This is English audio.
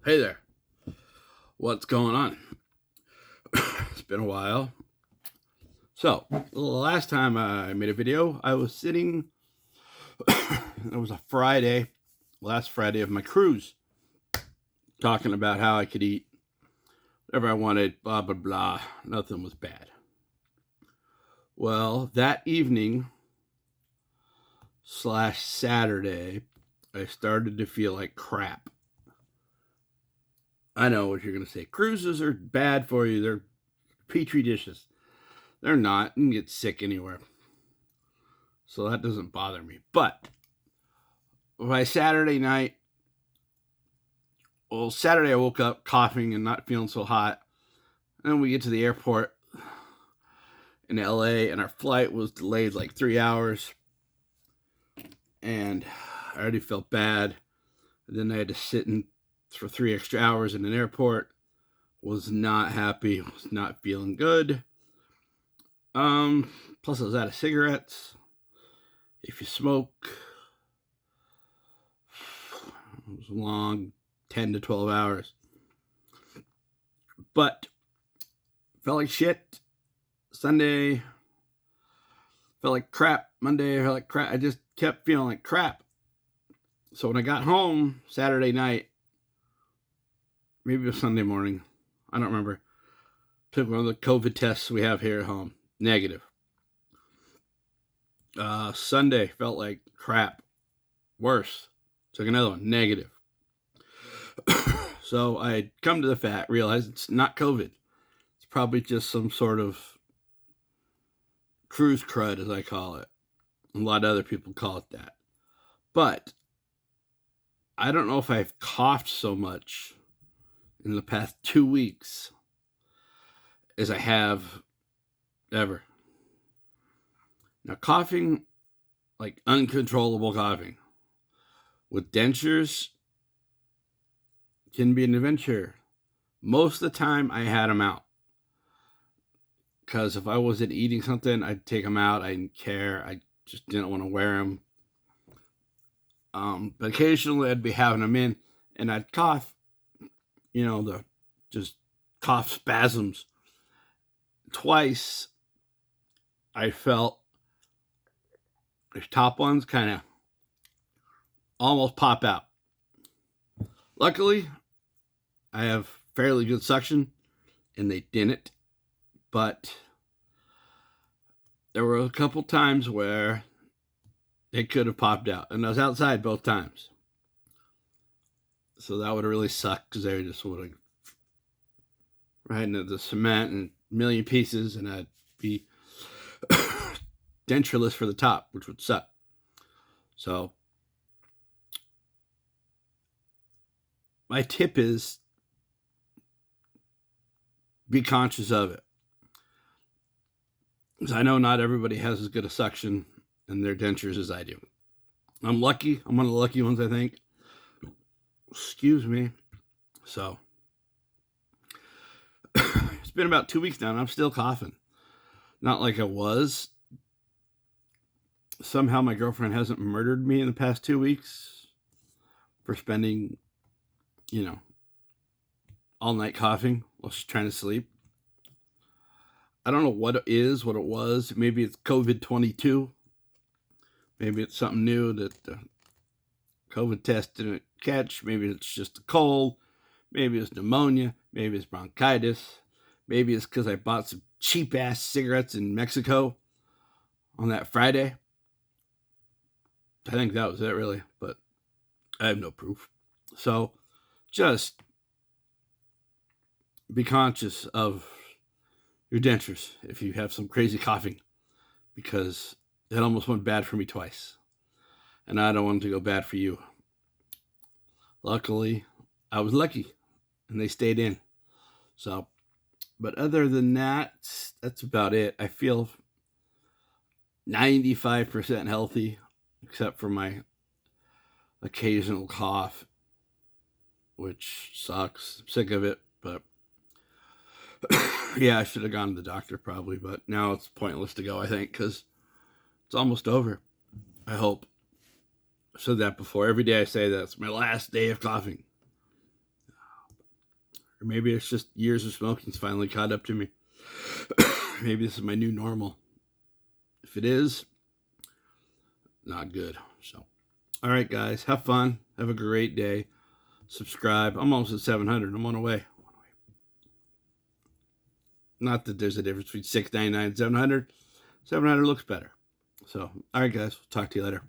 Hey there, what's going on? It's been a while. So, the last time I made a video, I was sitting, it was a Friday, last Friday of my cruise, talking about how I could eat whatever I wanted, blah, blah, blah. Nothing was bad. Well, that evening slash Saturday, I started to feel like crap. I know what you're going to say. Cruises are bad for you. They're petri dishes. They're not. You can get sick anywhere. So that doesn't bother me. But by Saturday night, Saturday I woke up coughing and not feeling so hot. And then we get to the airport in LA and our flight was delayed like 3 hours. And I already felt bad. And then I had to sit for 3 extra hours in an airport. Was not happy. Was not feeling good. Plus I was out of cigarettes. If you smoke, it was a long 10 to 12 hours. But felt like shit. Sunday felt like crap. Monday I felt like crap. I just kept feeling like crap. So when I got home Saturday night, maybe it was Sunday morning, I don't remember, took one of the COVID tests we have here at home. Negative. Sunday felt like crap. Worse. Took another one. Negative. So I come to the fact, realized it's not COVID. It's probably just some sort of cruise crud, as I call it. A lot of other people call it that. But I don't know if I've coughed so much in the past 2 weeks as I have ever. Now, coughing, like uncontrollable coughing, with dentures can be an adventure. Most of the time, I had them out. Because if I wasn't eating something, I'd take them out. I didn't care. I just didn't want to wear them. But occasionally, I'd be having them in, and I'd cough. The just cough spasms. Twice, I felt the top ones kind of almost pop out. Luckily, I have fairly good suction, and they didn't. But there were a couple times where they could have popped out, and I was outside both times. So that would have really sucked because they just would have right into the cement and a million pieces, and I'd be dentureless for the top, which would suck. So my tip is be conscious of it. Because I know not everybody has as good a suction in their dentures as I do. I'm lucky. I'm one of the lucky ones, I think. Excuse me. So it's been about 2 weeks now, and I'm still coughing. Not like I was. Somehow my girlfriend hasn't murdered me in the past 2 weeks for spending, all night coughing while she's trying to sleep. I don't know what it was. Maybe it's COVID-22. Maybe it's something new that the COVID test didn't catch. Maybe it's just a cold. Maybe it's pneumonia. Maybe it's bronchitis. Maybe it's because I bought some cheap-ass cigarettes in Mexico on that Friday. I think that was it, really. But I have no proof. So just be conscious of your dentures if you have some crazy coughing, because it almost went bad for me twice, and I don't want it to go bad for you. Luckily, I was lucky, and they stayed in. So, but other than that, that's about it. I feel 95% healthy, except for my occasional cough, which sucks. I'm sick of it, but yeah, I should have gone to the doctor probably, but now it's pointless to go, I think, because it's almost over. I hope. I said that before. Every day I say that. It's my last day of coughing. Or maybe it's just years of smoking's finally caught up to me. Maybe this is my new normal. If it is, not good. So, all right, guys, have fun. Have a great day. Subscribe. I'm almost at 700. I'm on the way. Not that there's a difference between $6.99 and 700. 700 looks better. So, all right, guys, talk to you later.